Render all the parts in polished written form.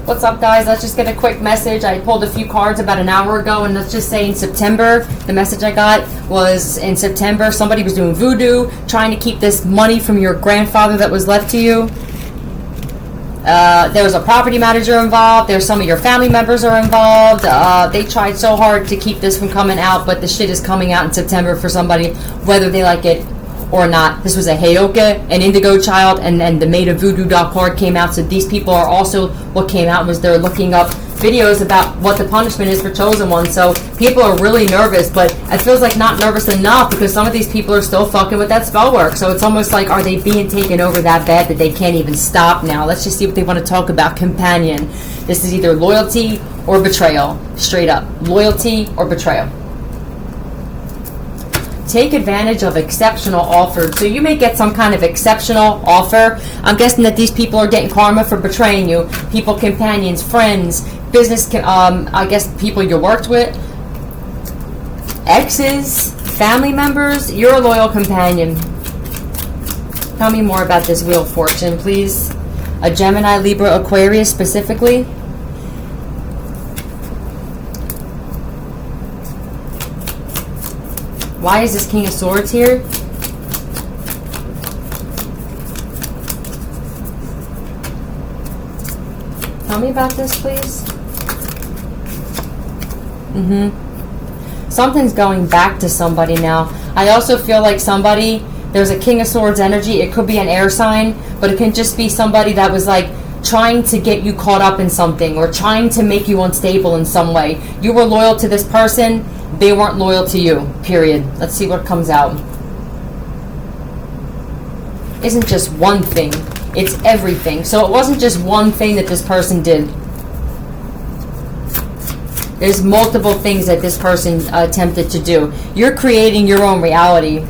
What's up, guys? Let's just get a quick message. I pulled a few cards about an hour ago, and let's just say in September, the message I got was in September, somebody was doing voodoo, trying to keep this money from your grandfather that was left to you. There was a property manager involved. There's some of your family members are involved. They tried so hard to keep this from coming out, but the shit is coming out in September for somebody, whether they like it or not. This was a Heyoka, an indigo child, and then the Made of Voodoo doll card came out. So these people are also, what came out was they're looking up videos about what the punishment is for chosen ones. So people are really nervous, but it feels like not nervous enough because some of these people are still fucking with that spell work. So it's almost like, are they being taken over that bad that they can't even stop now? Let's just see what they want to talk about. Companion. This is either loyalty or betrayal. Straight up. Loyalty or betrayal. Take advantage of exceptional offers. So you may get some kind of exceptional offer. I'm guessing that these people are getting karma for betraying you. People, companions, friends, business, I guess people you worked with, exes, family members. You're a loyal companion. Tell me more about this Wheel of Fortune, please. A Gemini, Libra, Aquarius specifically. Why is this King of Swords here? Tell me about this, please. Something's going back to somebody now. I also feel like somebody, there's a King of Swords energy. It could be an air sign, but it can just be somebody that was like trying to get you caught up in something or trying to make you unstable in some way. You were loyal to this person. They weren't loyal to you, period. Let's see what comes out. Isn't just one thing. It's everything. So it wasn't just one thing that this person did. There's multiple things that this person attempted to do. You're creating your own reality.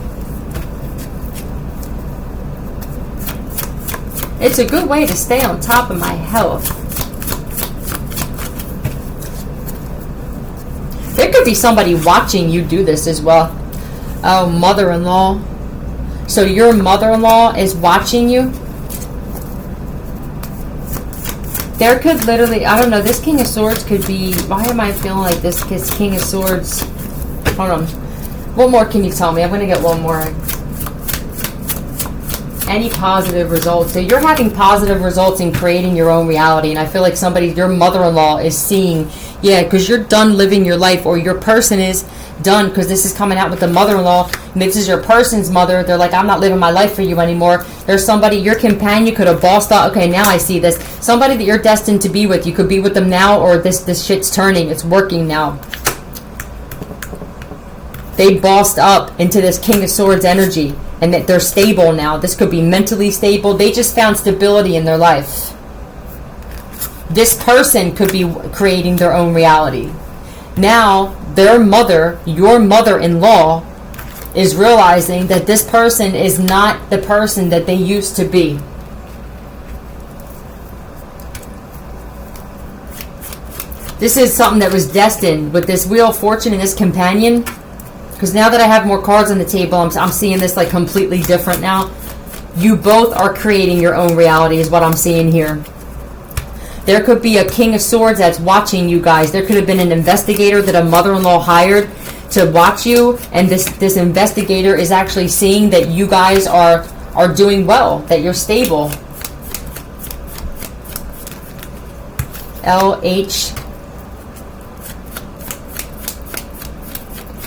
It's a good way to stay on top of my health. There could be somebody watching you do this as well. Oh, mother-in-law. So your mother-in-law is watching you? There could literally, I don't know, this King of Swords could be, why am I feeling like this King of Swords? Hold on. What more can you tell me? I'm going to get one more. Any positive results? So you're having positive results in creating your own reality. And I feel like somebody, your mother-in-law is seeing, yeah, because you're done living your life, or your person is done, because this is coming out with the mother-in-law. This is your person's mother. They're like, I'm not living my life for you anymore. There's somebody, your companion could have bossed out. Okay, now I see this. Somebody that you're destined to be with. You could be with them now, or this shit's turning. It's working now. They bossed up into this King of Swords energy. And that they're stable now. This could be mentally stable. They just found stability in their life. This person could be creating their own reality. Now, their mother, your mother-in-law, is realizing that this person is not the person that they used to be. This is something that was destined with this Wheel of Fortune and this companion. Because now that I have more cards on the table, I'm seeing this like completely different now. You both are creating your own reality is what I'm seeing here. There could be a King of Swords that's watching you guys. There could have been an investigator that a mother-in-law hired to watch you. And this investigator is actually seeing that you guys are doing well, that you're stable. LH.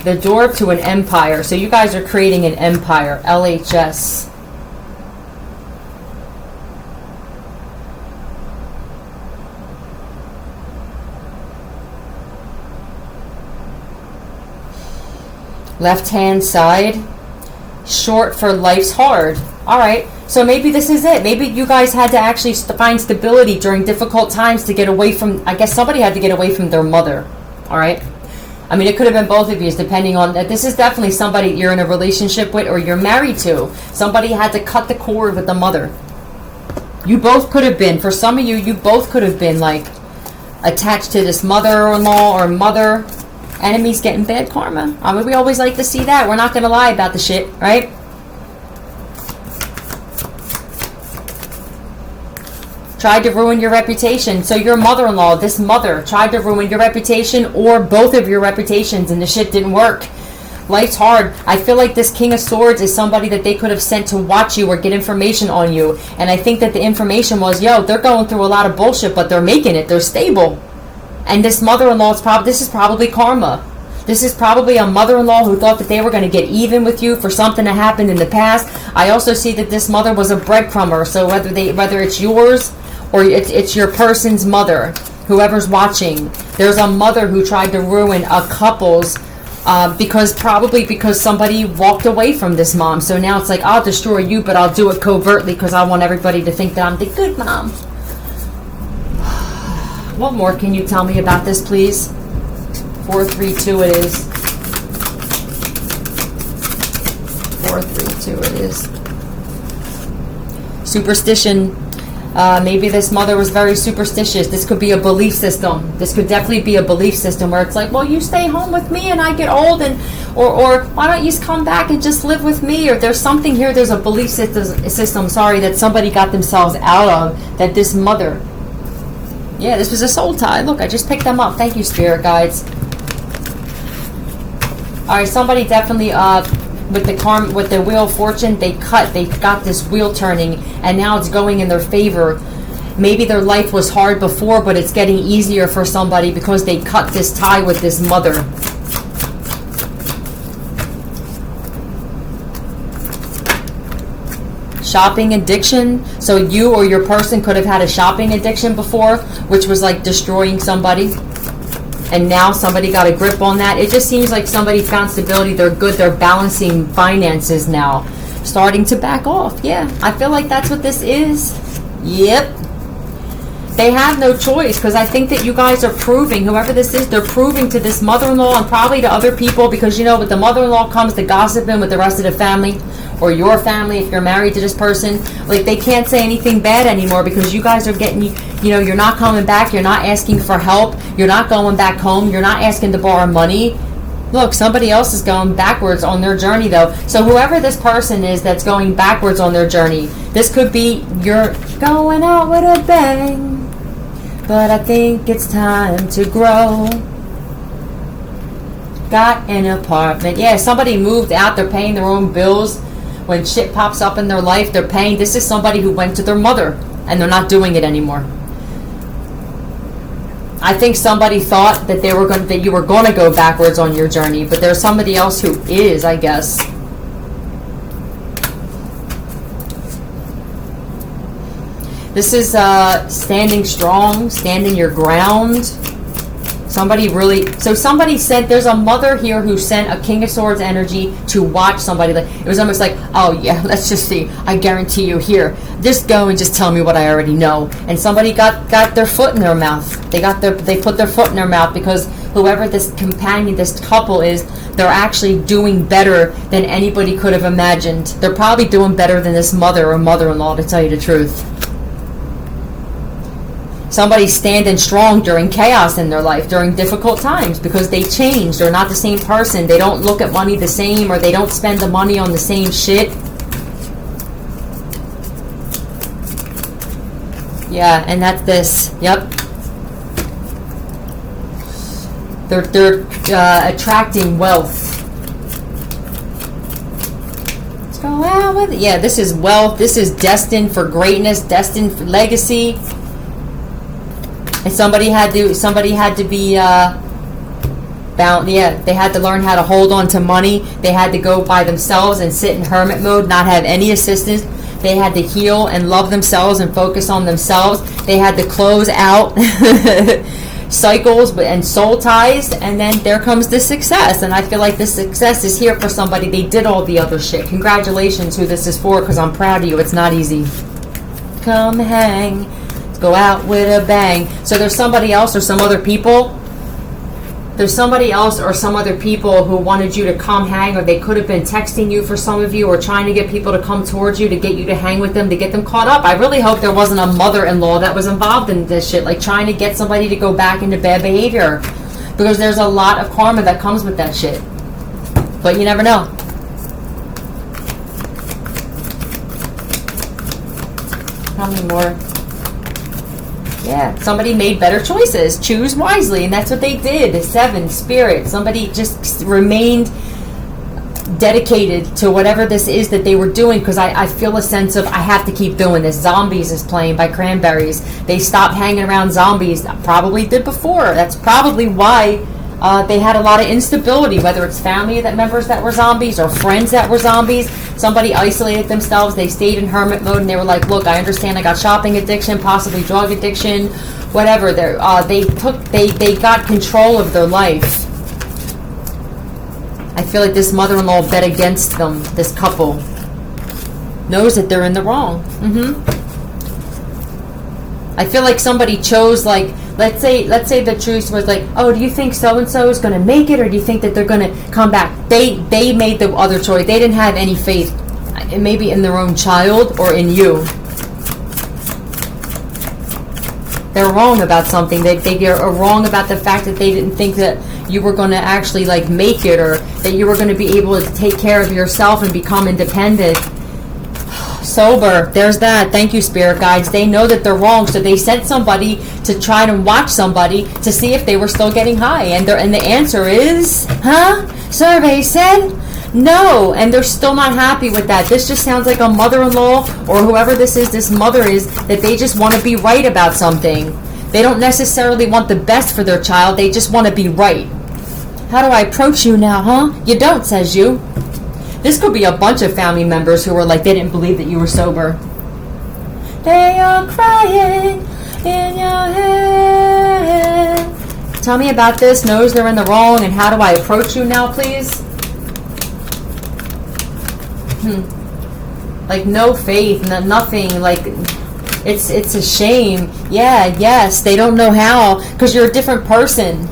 The door to an empire. So you guys are creating an empire. LHS. Left hand side. Short for life's hard. Alright. So maybe this is it. Maybe you guys had to actually find stability during difficult times to get away from, I guess somebody had to get away from their mother. Alright. I mean, it could have been both of you, depending on that. This is definitely somebody you're in a relationship with or you're married to. Somebody had to cut the cord with the mother. You both could have been, for some of you, you both could have been like attached to this mother-in-law or mother. Enemies getting bad karma. I mean, we always like to see that. We're not going to lie about the shit, right? tried to ruin your reputation. So your mother-in-law, this mother, tried to ruin your reputation or both of your reputations, and the shit didn't work. Life's hard. I feel like this King of Swords is somebody that they could have sent to watch you or get information on you. And I think that the information was, yo, they're going through a lot of bullshit, but they're making it. They're stable. And this mother-in-law, this is probably karma. This is probably a mother-in-law who thought that they were going to get even with you for something that happened in the past. I also see that this mother was a breadcrumber. So whether it's yours or it's your person's mother, whoever's watching, there's a mother who tried to ruin a couple's because somebody walked away from this mom. So now it's like, I'll destroy you, but I'll do it covertly because I want everybody to think that I'm the good mom. What more can you tell me about this, please? 432 it is. 432 it is. Superstition. Maybe this mother was very superstitious. This could be a belief system. This could definitely be a belief system where it's like, well, you stay home with me and I get old, and or why don't you just come back and just live with me? Or there's something here. There's a belief system. Sorry, that somebody got themselves out of. That this mother. Yeah, this was a soul tie. Look, I just picked them up. Thank you, spirit guides. All right, somebody definitely with the wheel of fortune, they got this wheel turning, and now it's going in their favor. Maybe their life was hard before, but it's getting easier for somebody because they cut this tie with this mother. Shopping addiction. So you or your person could have had a shopping addiction before, which was like destroying somebody. And now somebody got a grip on that. It just seems like somebody found stability. They're good. They're balancing finances now. Starting to back off. Yeah, I feel like that's what this is. Yep. They have no choice, because I think that you guys are proving, whoever this is, they're proving to this mother-in-law and probably to other people, because, you know, with the mother-in-law comes the gossiping with the rest of the family, or your family if you're married to this person. Like, they can't say anything bad anymore because you guys are getting, you know, you're not coming back, you're not asking for help, you're not going back home, you're not asking to borrow money. Look, somebody else is going backwards on their journey, though. So whoever this person is that's going backwards on their journey, this could be you're going out with a bang, but I think it's time to grow. Got an apartment. Yeah, somebody moved out. They're paying their own bills. When shit pops up in their life, they're paying. This is somebody who went to their mother, and they're not doing it anymore. I think somebody thought that that you were going to go backwards on your journey, but there's somebody else who is, I guess. This is standing strong, standing your ground. Somebody sent, there's a mother here who sent a King of Swords energy to watch somebody. Like, it was almost like, oh yeah, let's just see. I guarantee you, here, just go and just tell me what I already know. And somebody got their foot in their mouth. They put their foot in their mouth, because whoever this companion, this couple is, they're actually doing better than anybody could have imagined. They're probably doing better than this mother or mother-in-law, to tell you the truth. Somebody's standing strong during chaos in their life, during difficult times, because they changed. They're not the same person. They don't look at money the same, or they don't spend the money on the same shit. Yeah, and that's this. Yep. They're attracting wealth. Let's go out with it. Yeah, this is wealth. This is destined for greatness, destined for legacy. And somebody had to be bound. Yeah, they had to learn how to hold on to money. They had to go by themselves and sit in hermit mode, not have any assistance. They had to heal and love themselves and focus on themselves. They had to close out cycles and soul ties, and then there comes the success. And I feel like this success is here for somebody. They did all the other shit. Congratulations, who this is for, because I'm proud of you. It's not easy. Come hang. Go out with a bang. So there's somebody else or some other people. There's somebody else or some other people who wanted you to come hang, or they could have been texting you for some of you, or trying to get people to come towards you to get you to hang with them, to get them caught up. I really hope there wasn't a mother-in-law that was involved in this shit, like trying to get somebody to go back into bad behavior, because there's a lot of karma that comes with that shit. But you never know. How many more? Yeah, somebody made better choices. Choose wisely, and that's what they did. 7, Spirit. Somebody just remained dedicated to whatever this is that they were doing, because I feel a sense of, I have to keep doing this. Zombies is playing by Cranberries. They stopped hanging around zombies. Probably did before. That's probably why they had a lot of instability, whether it's family members that were zombies or friends that were zombies. Somebody isolated themselves. They stayed in hermit mode, and they were like, look, I understand I got shopping addiction, possibly drug addiction, whatever. They got control of their life. I feel like this mother-in-law bet against them. This couple knows that they're in the wrong. I feel like somebody chose, like, let's say the truth was like, oh, do you think so-and-so is going to make it, or do you think that they're going to come back? They made the other choice. They didn't have any faith, maybe in their own child or in you. They're wrong about something. They are wrong about the fact that they didn't think that you were going to actually like make it, or that you were going to be able to take care of yourself and become independent. Sober. There's that. Thank you, spirit guides. They know that they're wrong, so they sent somebody to try to watch somebody to see if they were still getting high, and the answer is, survey said no, and they're still not happy with that. This just sounds like a mother-in-law, or whoever this mother is, that they just want to be right about something. They don't necessarily want the best for their child. They just want to be right. How do I approach you now, You don't, says you. This could be a bunch of family members who were like, they didn't believe that you were sober. They are crying in your head. Tell me about this. Knows they're in the wrong, and how do I approach you now, please? Like no faith, nothing. Like it's a shame. Yeah, yes. They don't know how, because you're a different person,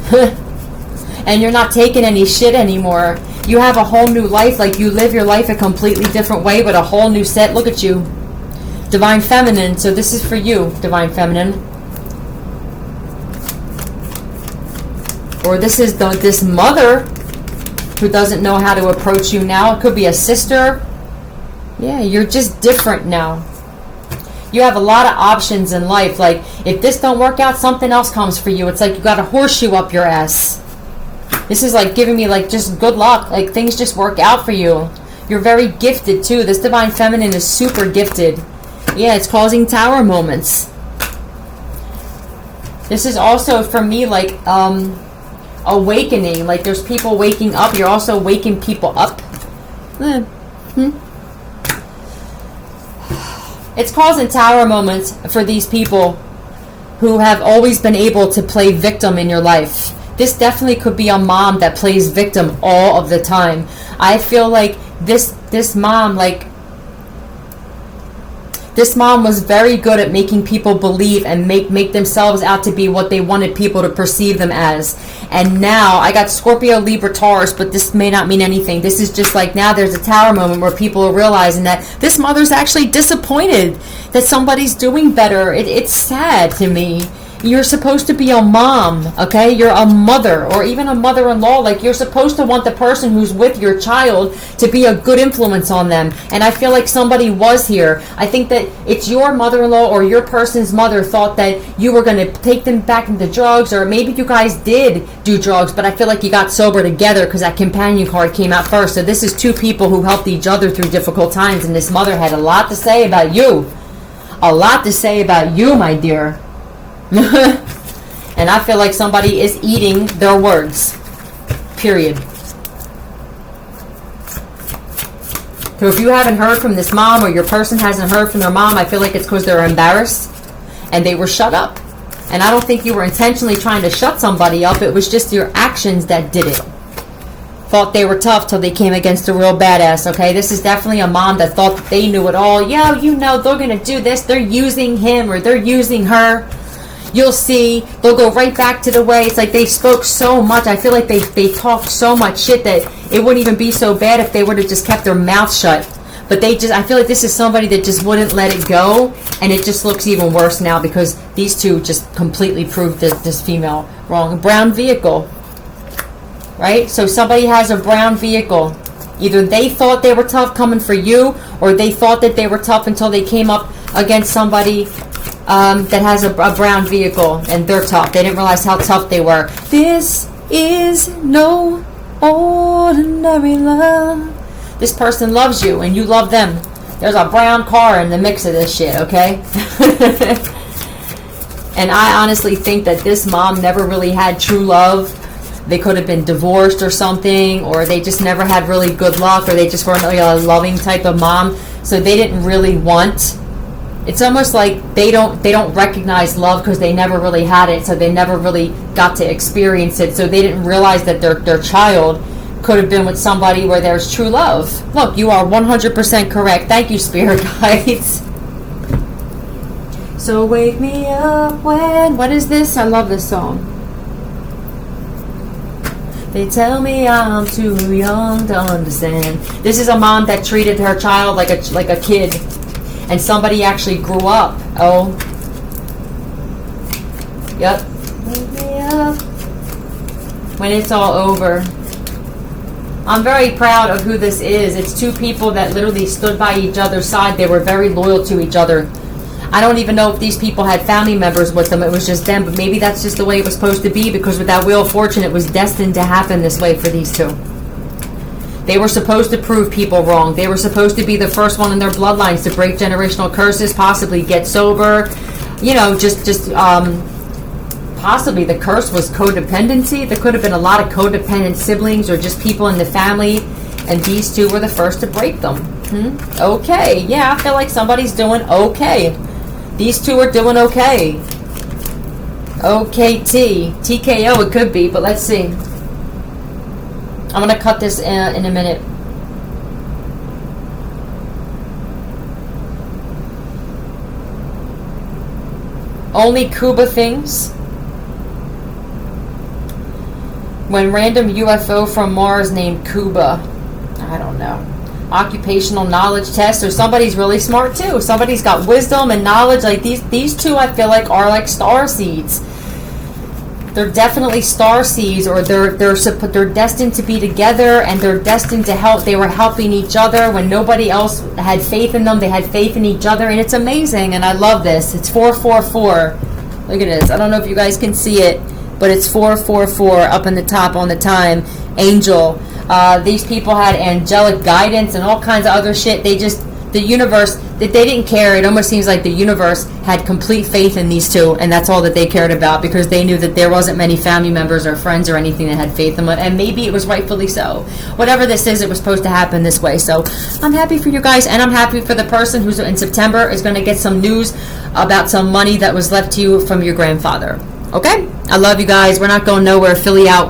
and you're not taking any shit anymore. You have a whole new life. Like you live your life a completely different way, but a whole new set. Look at you, Divine Feminine. So this is for you, Divine Feminine. Or this is this mother who doesn't know how to approach you now. It could be a sister. Yeah, you're just different now. You have a lot of options in life. Like, if this don't work out, something else comes for you. It's like you got a horseshoe up your ass. This is like giving me like just good luck. Like things just work out for you. You're very gifted too. This Divine Feminine is super gifted. Yeah, it's causing tower moments. This is also for me like awakening. Like there's people waking up. You're also waking people up. It's causing tower moments for these people who have always been able to play victim in your life. This definitely could be a mom that plays victim all of the time. I feel like this mom, this mom was very good at making people believe and make themselves out to be what they wanted people to perceive them as. And now, I got Scorpio, Libra, Taurus, but this may not mean anything. This is just like now there's a tower moment where people are realizing that this mother's actually disappointed that somebody's doing better. It's sad to me. You're supposed to be a mom, okay? You're a mother, or even a mother-in-law. Like, you're supposed to want the person who's with your child to be a good influence on them. And I feel like somebody was here. I think that it's your mother-in-law or your person's mother thought that you were going to take them back into drugs, or maybe you guys did do drugs, but I feel like you got sober together because that companion card came out first. So this is two people who helped each other through difficult times, and this mother had a lot to say about you. A lot to say about you, my dear. And I feel like somebody is eating their words. Period. So if you haven't heard from this mom, or your person hasn't heard from their mom, I feel like it's because they're embarrassed and they were shut up. And I don't think you were intentionally trying to shut somebody up. It was just your actions that did it. Thought they were tough till they came against a real badass, okay? This is definitely a mom that thought that they knew it all. Yo, you know they're going to do this. They're using him or they're using her. You'll see, they'll go right back to the way. It's like they spoke so much. I feel like they talked so much shit that it wouldn't even be so bad if they would have just kept their mouth shut. But I feel like this is somebody that just wouldn't let it go. And it just looks even worse now because these two just completely proved this female wrong. Brown vehicle. Right? So somebody has a brown vehicle. Either they thought they were tough coming for you, or they thought that they were tough until they came up against somebody that has a brown vehicle, and they're tough. They didn't realize how tough they were. This is no ordinary love. This person loves you, and you love them. There's a brown car in the mix of this shit, okay? And I honestly think that this mom never really had true love. They could have been divorced or something, or they just never had really good luck, or they just weren't like a loving type of mom, so they didn't really want. It's almost like they don't recognize love because they never really had it, so they never really got to experience it, so they didn't realize that their child could have been with somebody where there's true love. Look, you are 100% correct. Thank you, Spirit Guides. So wake me up when... What is this? I love this song. They tell me I'm too young to understand. This is a mom that treated her child like a kid. And somebody actually grew up. Oh. Yep. Wake me up when it's all over. I'm very proud of who this is. It's two people that literally stood by each other's side. They were very loyal to each other. I don't even know if these people had family members with them. It was just them. But maybe that's just the way it was supposed to be, because with that Wheel of Fortune, it was destined to happen this way for these two. They were supposed to prove people wrong. They were supposed to be the first one in their bloodlines to break generational curses, possibly get sober. You know, possibly the curse was codependency. There could have been a lot of codependent siblings or just people in the family, and these two were the first to break them. Okay, yeah, I feel like somebody's doing okay. These two are doing okay. OKT. TKO it could be, but let's see. I'm going to cut this in a minute. Only Cuba things. When random UFO from Mars named Cuba. I don't know. Occupational knowledge test, or somebody's really smart too. Somebody's got wisdom and knowledge. Like these two, I feel like are like star seeds. They're definitely star seeds, or they're destined to be together, and they're destined to help. They were helping each other when nobody else had faith in them. They had faith in each other, and it's amazing. And I love this. It's 444. Look at this. I don't know if you guys can see it, but it's 444 up in the top on the time. Angel. These people had angelic guidance and all kinds of other shit. The universe, they didn't care. It almost seems like the universe had complete faith in these two, and that's all that they cared about, because they knew that there wasn't many family members or friends or anything that had faith in them, and maybe it was rightfully so. Whatever this is, it was supposed to happen this way. So I'm happy for you guys, and I'm happy for the person who's in September is going to get some news about some money that was left to you from your grandfather. Okay? I love you guys. We're not going nowhere. Philly out.